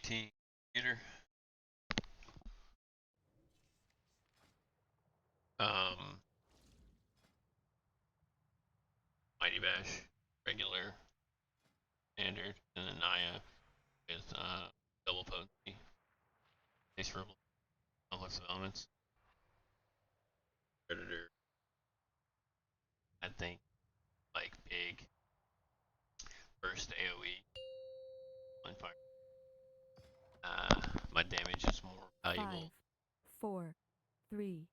18 meter. Mighty Bash, regular, standard, and then Naya with double potency. Nice for complex elements. Predator, I think, like big burst AoE on fire. My damage is more valuable 5, 4, 3,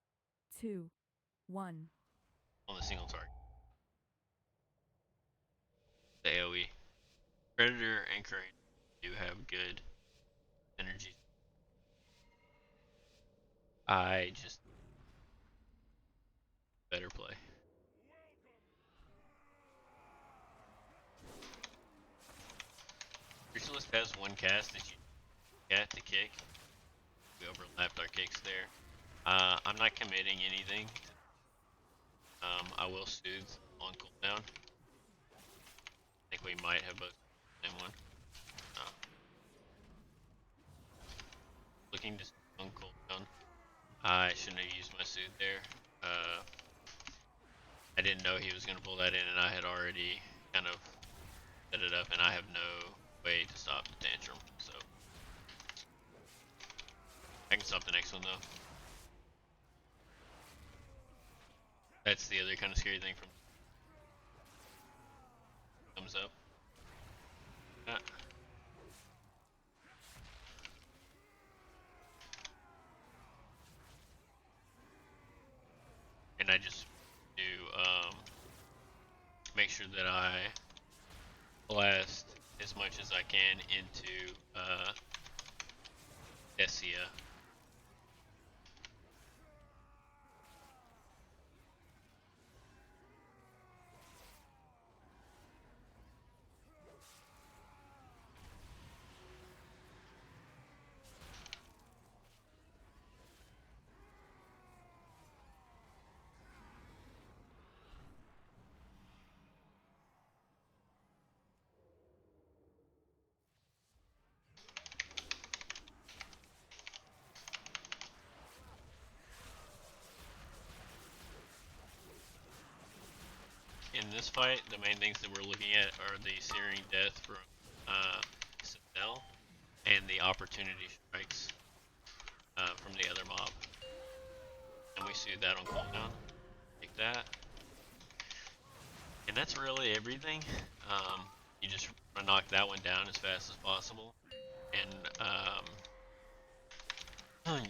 2, 1. on the single target. The AoE. Predator and Crane do have good energy. I just better play. Crucialist has one cast that you get to kick. We overlapped our kicks there. I'm not committing anything. I will soothe on cooldown. I think we might have both the same one. Looking to on cooldown. I shouldn't have used my soothe there. I didn't know he was going to pull that in, and I had already kind of set it up, and I have no way to stop the tantrum. So I can stop the next one though. That's the other kind of scary thing from comes up. And I just do make sure that I blast as much as I can into Dessia. In this fight, the main things that we're looking at are the Searing Death from Citadel and the Opportunity Strikes from the other mob. And we see that on cooldown, like that. And that's really everything. You just want to knock that one down as fast as possible. And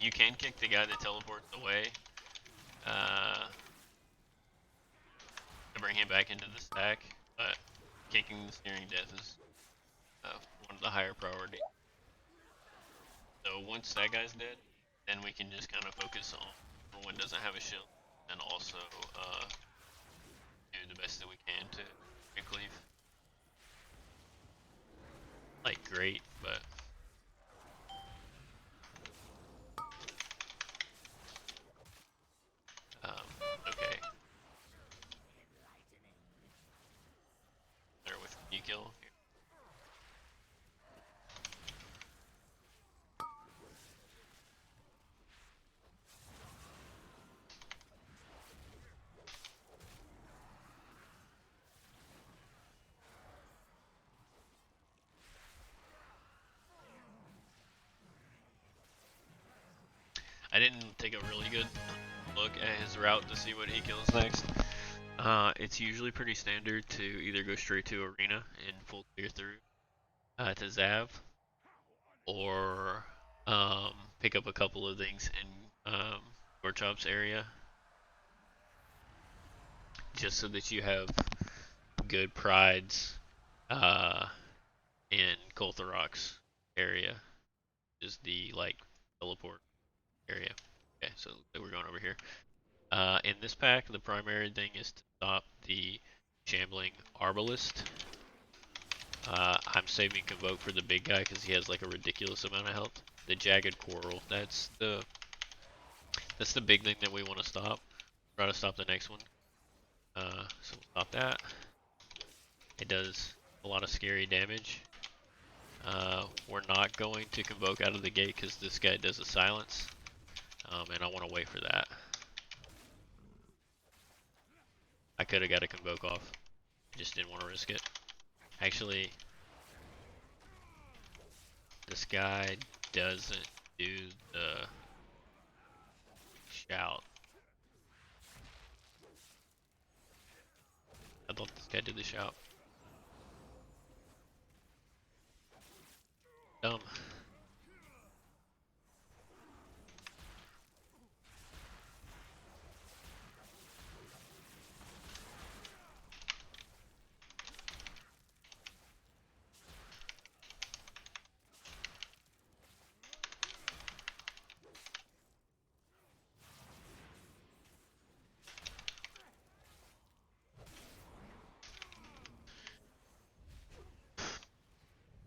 you can kick the guy that teleports away to bring him back into the stack, but kicking the Searing Death is one of the higher priority. So once that guy's dead, then we can just kind of focus on one doesn't have a shield, and also do the best that we can to cleave. Like great, but okay. Better with you kill. I didn't take a really good look at his route to see what he kills next. It's usually pretty standard to either go straight to Arena and full clear through to Zav, or pick up a couple of things in Gorchop's area, just so that you have good prides in Koltharok's area, is the like teleport area. Okay, so we're going over here. In this pack, the primary thing is to stop the shambling Arbalist. I'm saving Convoke for the big guy because he has like a ridiculous amount of health. The Jagged Coral, that's the big thing that we want to stop. Try to stop the next one. So we'll stop that. It does a lot of scary damage. We're not going to convoke out of the gate because this guy does a silence, and I want to wait for that. I could have got a convoke off, just didn't want to risk it. Actually, this guy doesn't do the shout. I thought this guy did the shout. Dumb.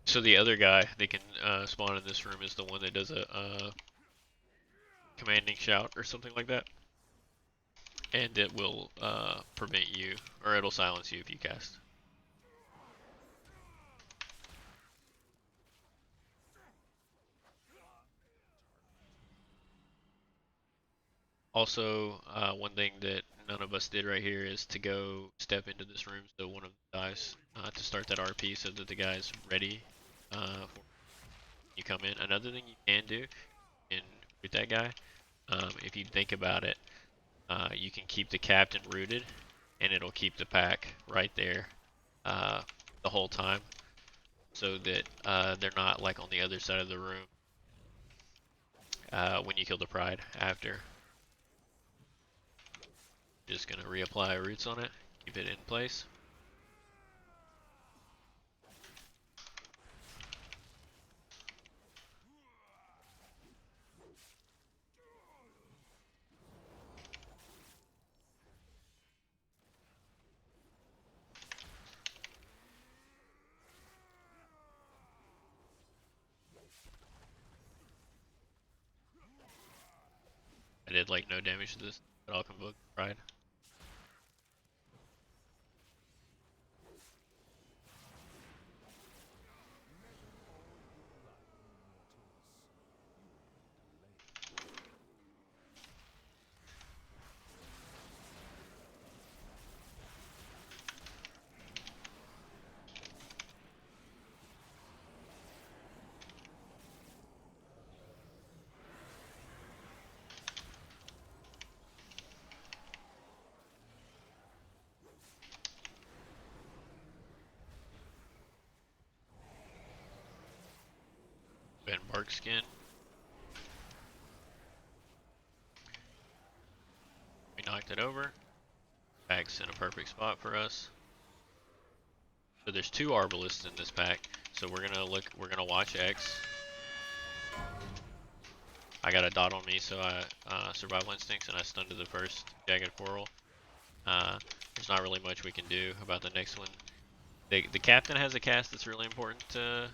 So the other guy that can spawn in this room is the one that does a commanding shout or something like that, and it will prevent you, or it'll silence you if you cast. Also, one thing that none of us did right here is to go step into this room so one of them dies to start that RP so that the guy's ready for you come in. Another thing you can do in with that guy, if you think about it, you can keep the captain rooted, and it'll keep the pack right there the whole time, so that they're not like on the other side of the room when you kill the pride after. Just gonna reapply roots on it, keep it in place. I did like no damage to this, but I'll convoke pride. Ben bark skin. We knocked it over. Pack's in a perfect spot for us. So there's two Arbalists in this pack. So we're gonna watch X. I got a dot on me, so I survival instincts, and I stunned to the first jagged coral. There's not really much we can do about the next one. The captain has a cast that's really important to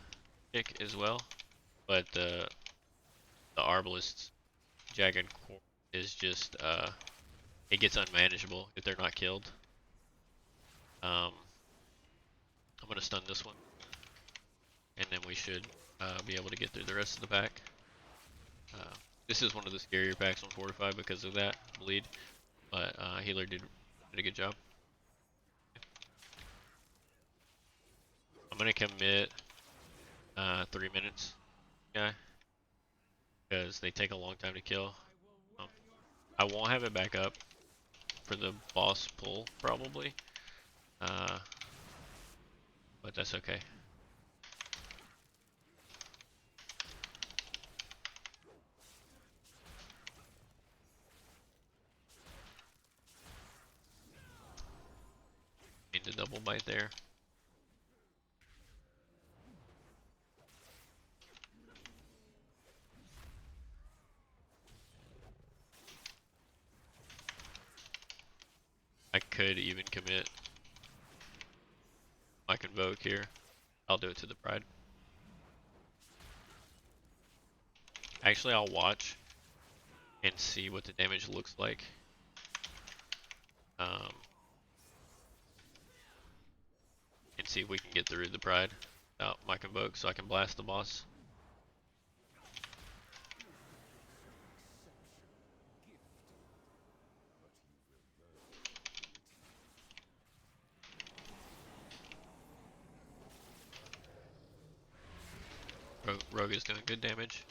pick as well, but the Arbalist's jagged coral is just it gets unmanageable if they're not killed. I'm gonna stun this one, and then we should be able to get through the rest of the pack. This is one of the scarier packs on Fortified because of that bleed, but Healer did a good job. I'm gonna commit 3 minutes, guy, because they take a long time to kill. I won't have it back up for the boss pull probably, uh, but that's okay. Need to double bite there. I could even commit my convoke here. I'll do it to the pride. Actually, I'll watch and see what the damage looks like. And see if we can get through the pride. out my convoke so I can blast the boss. Rogue is doing good damage.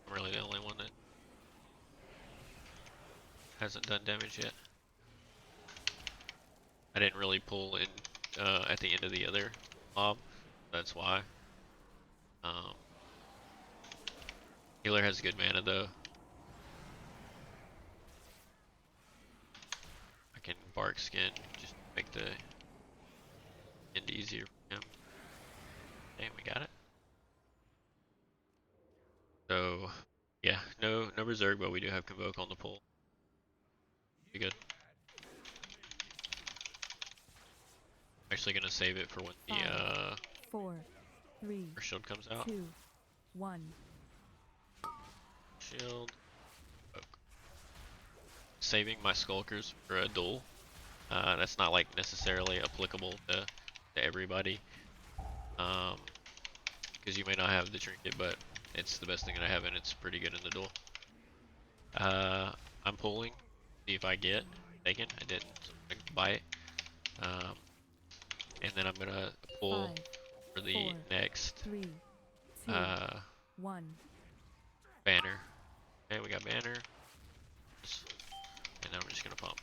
I'm really the only one that hasn't done damage yet. I didn't really pull in at the end of the other mob. That's why. Um, Healer has good mana though. I can bark skin just to make the end easier for him. Okay, we got it. So yeah, no Berserk, but we do have Convoke on the pull. Be good. I'm actually gonna save it for when the 5, 4, 3, first shield comes out. 2, 1. Shield. Convoke. Saving my Skulkers for a duel. That's not like necessarily applicable to everybody. Because you may not have the trinket, but it's the best thing that I have, and it's pretty good in the duel. I'm pulling, see if I get taken. I didn't, so I can buy it. And then I'm gonna pull 5, for the 4, next 3, 2, 1. banner. Okay, we got banner. And then I'm just gonna pump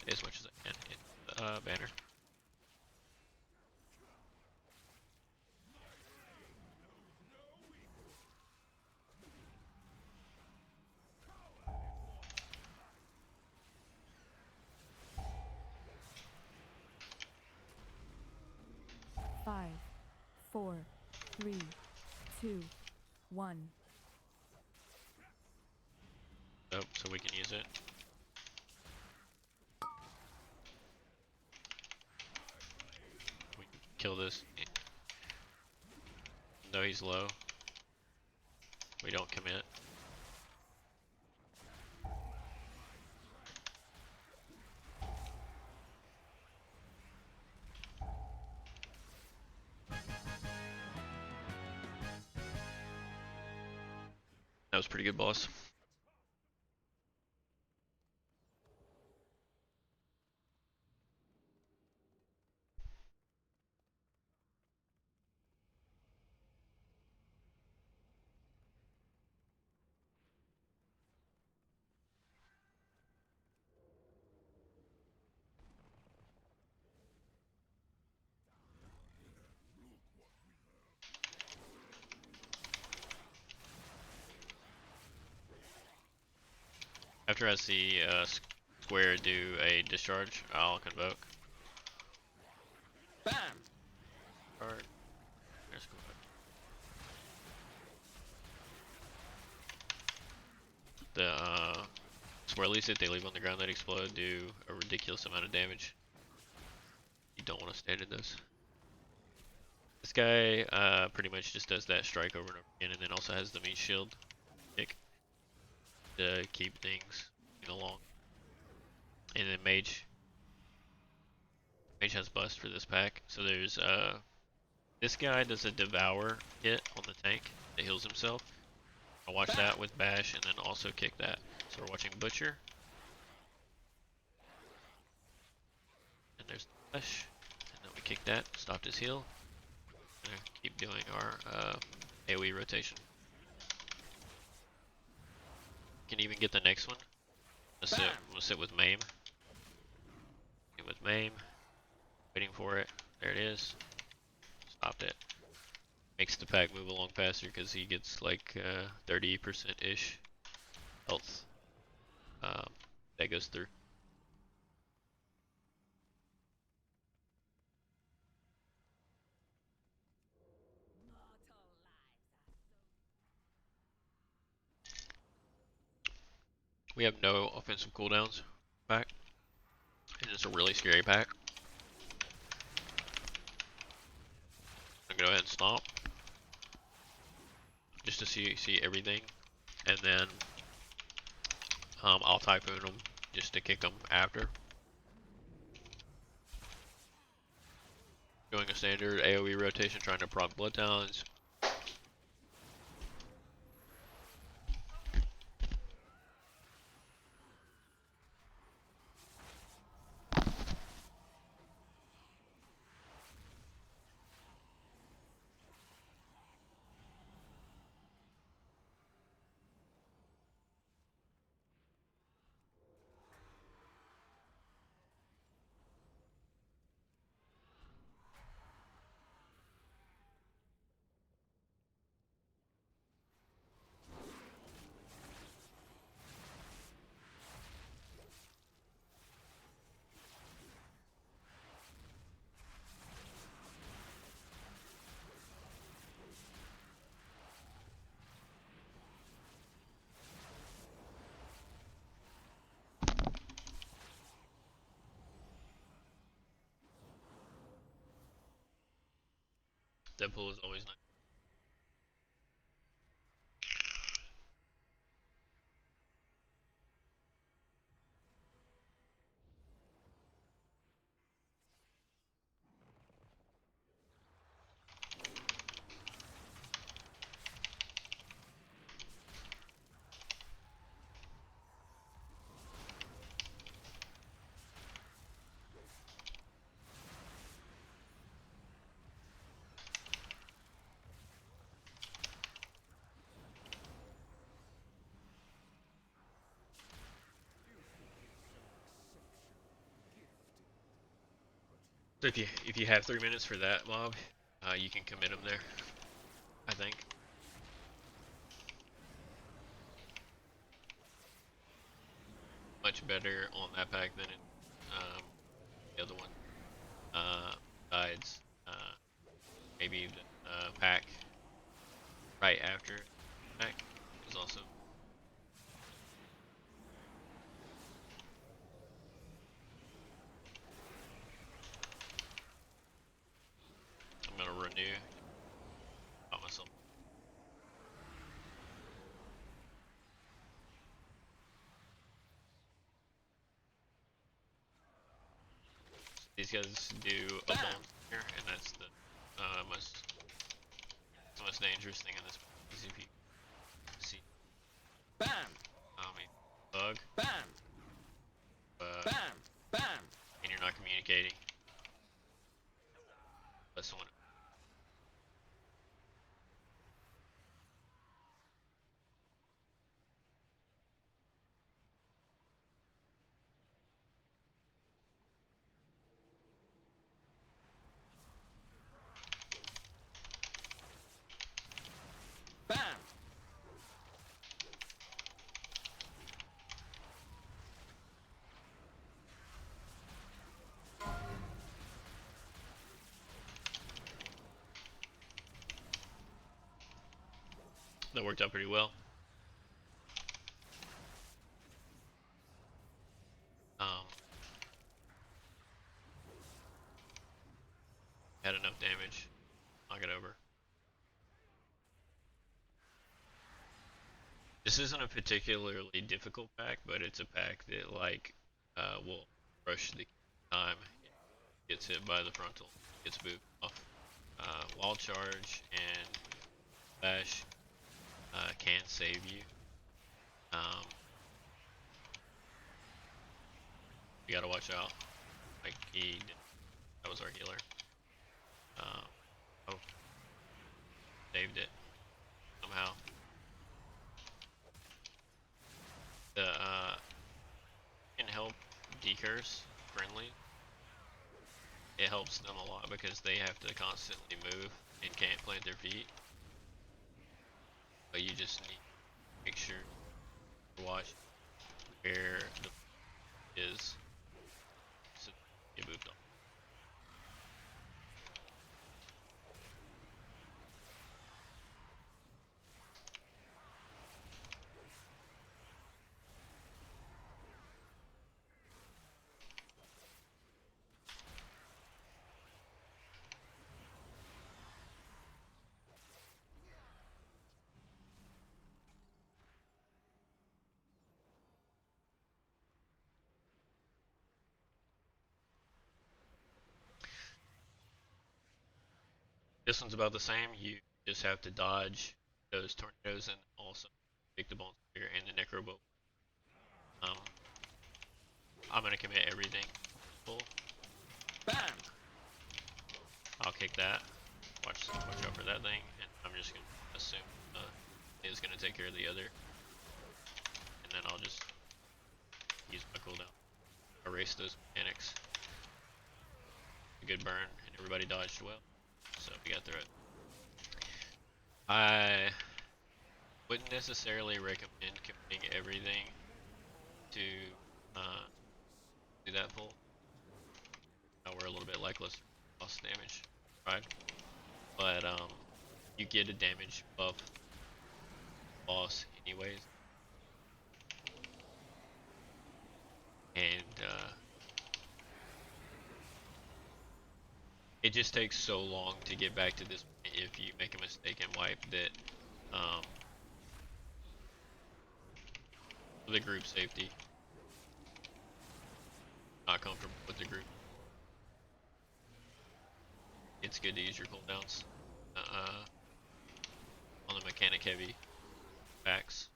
as much as I can in banner. Five, 4, 3, 2, 1. Nope, so we can use it. We can kill this. Though he's low, we don't commit. That was pretty good, boss. After I see Square do a discharge, I'll convoke. Bam! Card. There's convoke. The swirlies that they leave on the ground that explode do a ridiculous amount of damage. You don't want to stand in those. This guy pretty much just does that strike over and over again, and then also has the meat shield kick to keep things along. And then Mage has bust for this pack. So there's this guy does a devour hit on the tank that heals himself. I'll watch that with bash and then also kick that. So we're watching butcher. And there's the bash. And then we kick that, stopped his heal. Gonna keep doing our AoE rotation. Can even get the next one. We'll sit with Maim. Get with Maim. Waiting for it. There it is. Stopped it. Makes the pack move along faster because he gets like 30%-ish health that goes through. We have no offensive cooldowns pack, and it's a really scary pack. I'm gonna go ahead and stomp just to see everything, and then I'll typhoon them just to kick them after. Doing a standard AoE rotation, trying to proc bloodhounds. Deadpool is always nice. So if you have 3 minutes for that mob, you can commit them there. I think. Much better on that pack than the other one. Besides, maybe the pack right after pack is also. I'm gonna renew. Got myself. These guys do a bone here, and that's the most dangerous thing in this. Is if you see, Bam! I mean, bug, Bam! uh, Bam! Bam! and you're not communicating. But someone. Bam! That worked out pretty well. Um, had enough damage. Knock it over. This isn't a particularly difficult pack, but it's a pack that will rush the time. Gets hit by the frontal, gets booped off. Wall charge and bash can save you. Um, you gotta watch out. Like that was our healer. Um, oh, saved it somehow. The can help decurse friendly. It helps them a lot because they have to constantly move and can't plant their feet. But you just need to make sure to watch where the is so get moved on. This one's about the same. You just have to dodge those tornadoes and also pick the bone spear and the necrobolt. Um, I'm gonna commit everything full. Bam! I'll kick that. Watch out for that thing, and I'm just gonna assume is gonna take care of the other, and then I'll just use my cooldown. Erase those mechanics. A good burn, and everybody dodged well, so we got through it. I wouldn't necessarily recommend committing everything to uh, do that full. We're a little bit lackluster loss damage, right? But you get a damage buff boss anyways, and it just takes so long to get back to this point if you make a mistake and wipe that um, for the group safety, not comfortable with the group. It's good to use your cooldowns on the mechanic heavy packs.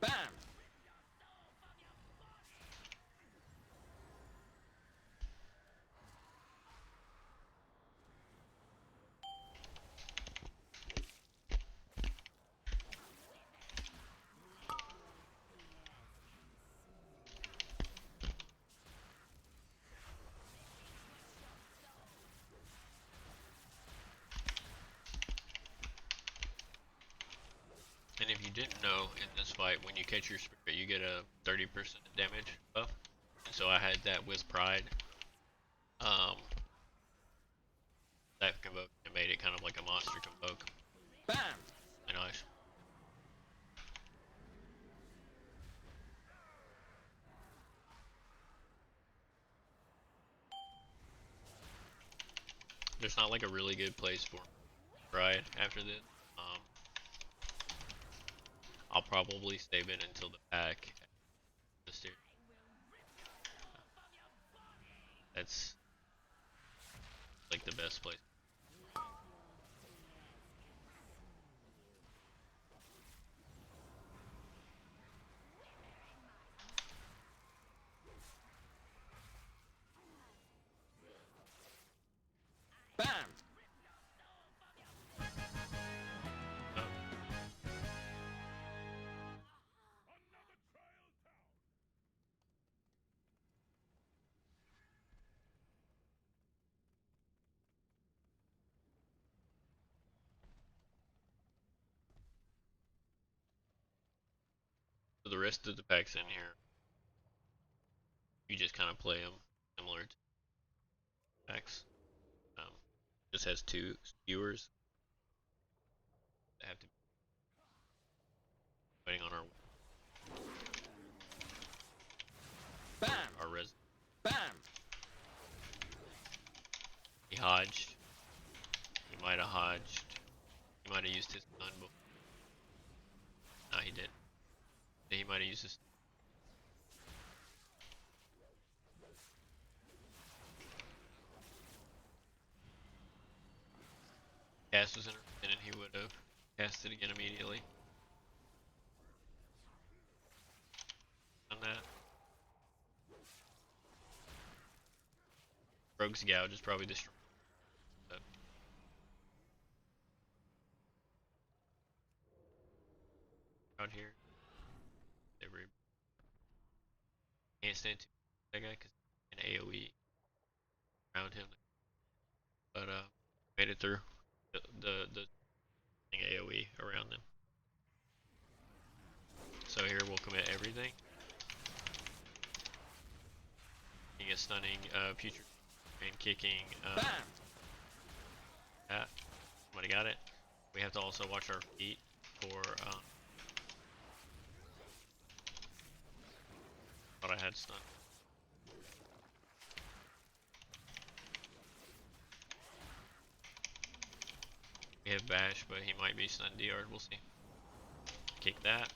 Bam! And if you didn't know, in this fight, when you catch your spirit, you get a 30% damage buff. And so I had that with Pride. Um, that convoke and made it kind of like a monster convoke. Bam! And nice. There's not like a really good place for Pride after this. Um, I'll probably save it until the pack. That's like the best place. Bam! Um, so the rest of the packs in here, you just kind of play them similar to packs. Um, just has two skewers that have to be waiting on Bam! our res. Bam! He hodged. He might have hodged. He might have used his gun before. No, he didn't. He might have used his. Cast was interrupted and he would have cast it again immediately. On that. Rogue's Gouge is probably destroyed. Out here. They were can't stand too that guy because an AoE around him. But made it through the AoE around them. So here we'll commit everything. a stunning, future, and kicking. Bam! That. Somebody got it. We have to also watch our feet for. Thought I had stun. We have bash, but he might be stun DR'd. We'll see. Kick that.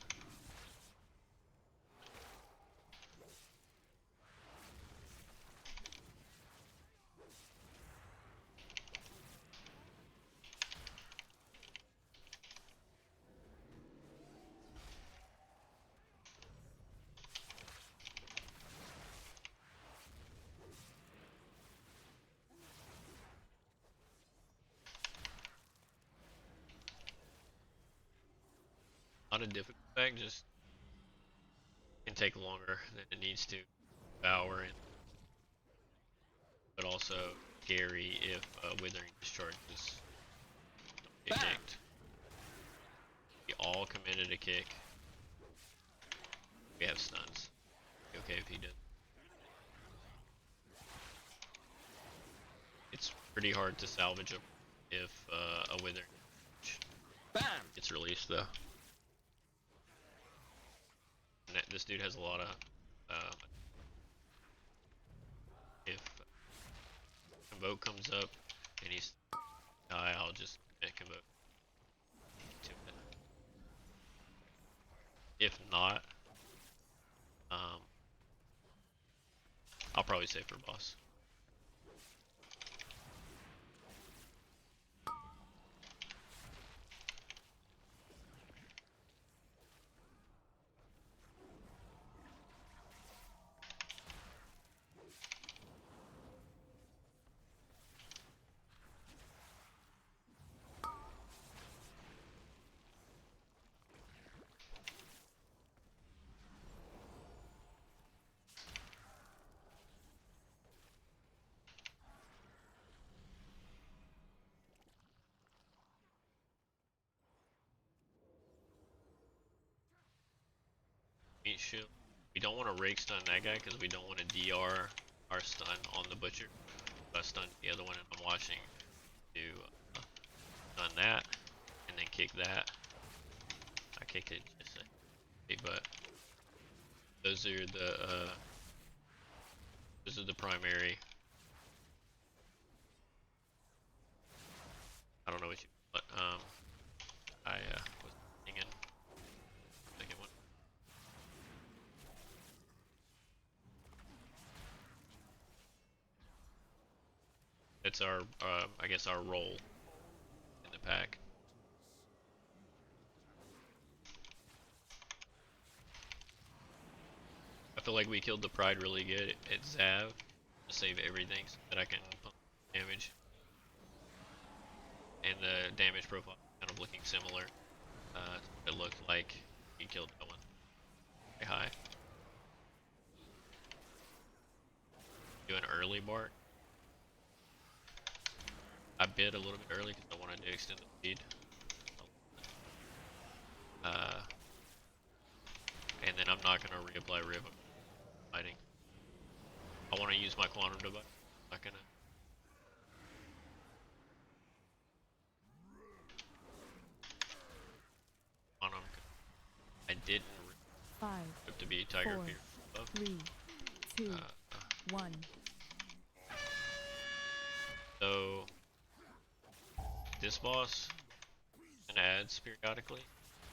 Not a difficult deck, just can take longer than it needs to. Power and but also scary if Withering Discharge is get Bam! kicked. We all committed a kick. We have stuns. Be okay if he did. It's pretty hard to salvage him if a Withering Bam! gets released though. And this dude has a lot of if Convoke comes up and he's die, I'll just Convoke to it. If not, I'll probably save for boss. Meat shield. We don't want to rake stun that guy because we don't want to DR our stun on the butcher. I stunned the other one and I'm watching to stun that and then kick that. I kicked it just a but those are the primary. I don't know what you but I was thinking second one. It's our I guess our role in the pack. I feel like we killed the pride really good at Zav to save everything so that I can pump damage. And the damage profile kind of looking similar. It looked like he killed that one. Very high. Do an early bark. I bid a little bit early because I wanted to extend the speed. And then I'm not going to reapply Riv fighting. I want to use my quantum device. I'm not going to. Quantum. I didn't Five, to be Tiger four, Fear above. 3, 2, 1. So this boss can adds periodically,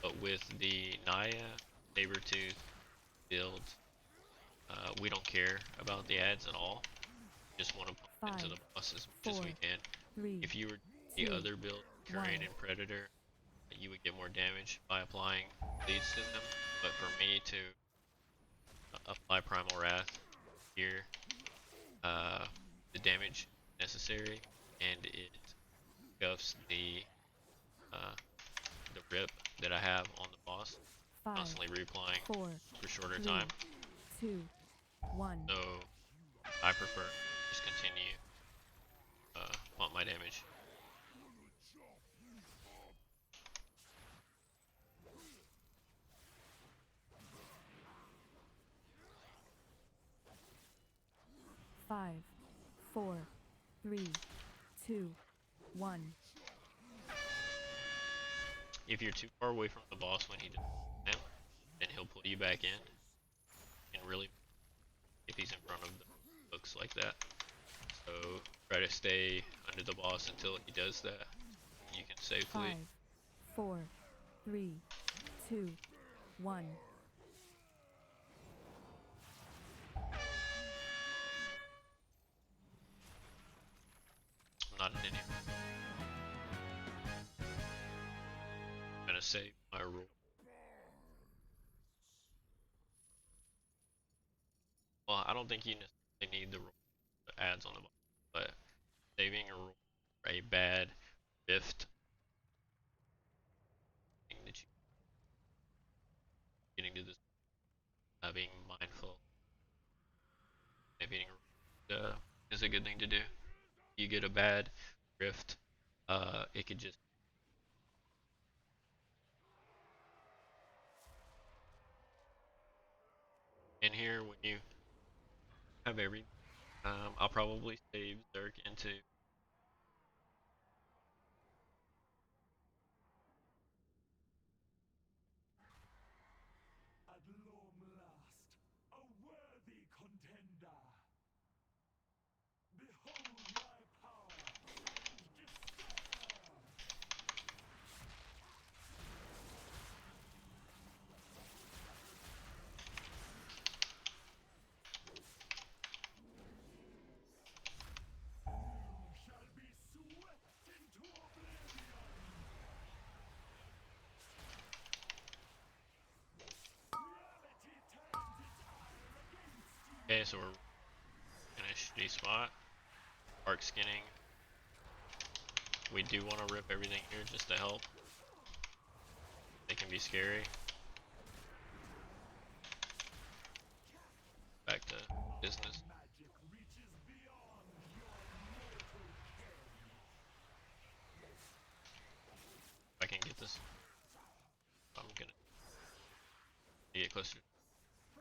but with the Naya Sabertooth build, we don't care about the ads at all. Just want to pump into the boss as much as we can. 3, If you were the 2, other build, Korean and Predator, you would get more damage by applying leads to them. But for me to apply Primal Wrath here, the damage necessary, and it scuffs the rip that I have on the boss, 5, constantly reapplying 4, for shorter 3, time. 2, 1. So I prefer just continue pump my damage. 5, 4, 3, 2, 1. If you're too far away from the boss when he does him, then he'll pull you back in. And really, if he's in front of the hooks like that. So try to stay under the boss until he does that. You can safely. 5, 4, 3, 2, 1. I'm not an idiot. I'm gonna save my roll. Well, I don't think you necessarily need the roll adds on the bottom, but saving a roll for a bad rift thing that you getting to this being mindful navigating is a good thing to do. You get a bad rift, it could just in here when you have every I'll probably save Zerk into At long last, a worthy contender. Behold my power and despair. You shall be swept into oblivion. Reality turns its ire against you. okay, so we're in a shitty spot. Arc skinning. We do want to rip everything here just to help. They can be scary. Back to business. Magic reaches beyond your mortal ken. If I can get this, I'm gonna get closer.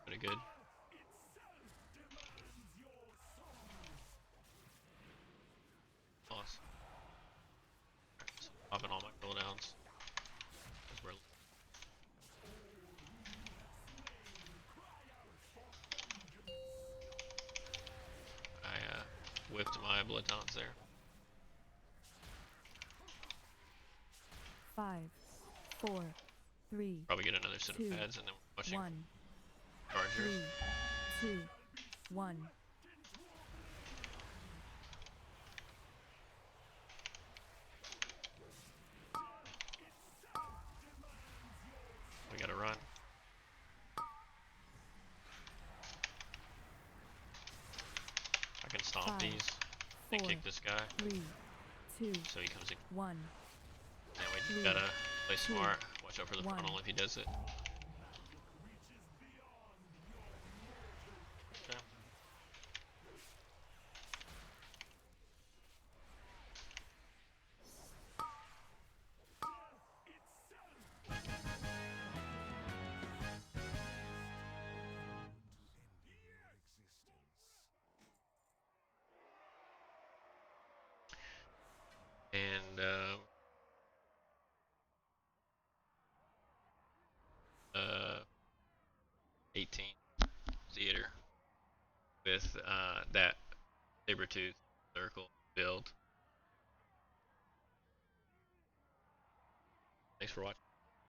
Pretty good. Itself demands your song. Loss. Alright, so popping all my cooldowns. As we're I whipped my blood taunts there. 5, 4, 3, Probably get another set of 2, pads and then we're watching 1. charger. 3, 2, 1. We gotta run. I can stomp 5, these and 4, kick this guy 3, 2, so he comes in. 1. And we just 3, gotta play 2, smart. Watch out for the 1. frontal if he does it. Reaches beyond your mortal Okay. And 18 theater with that saber-tooth circle build. Thanks for watching.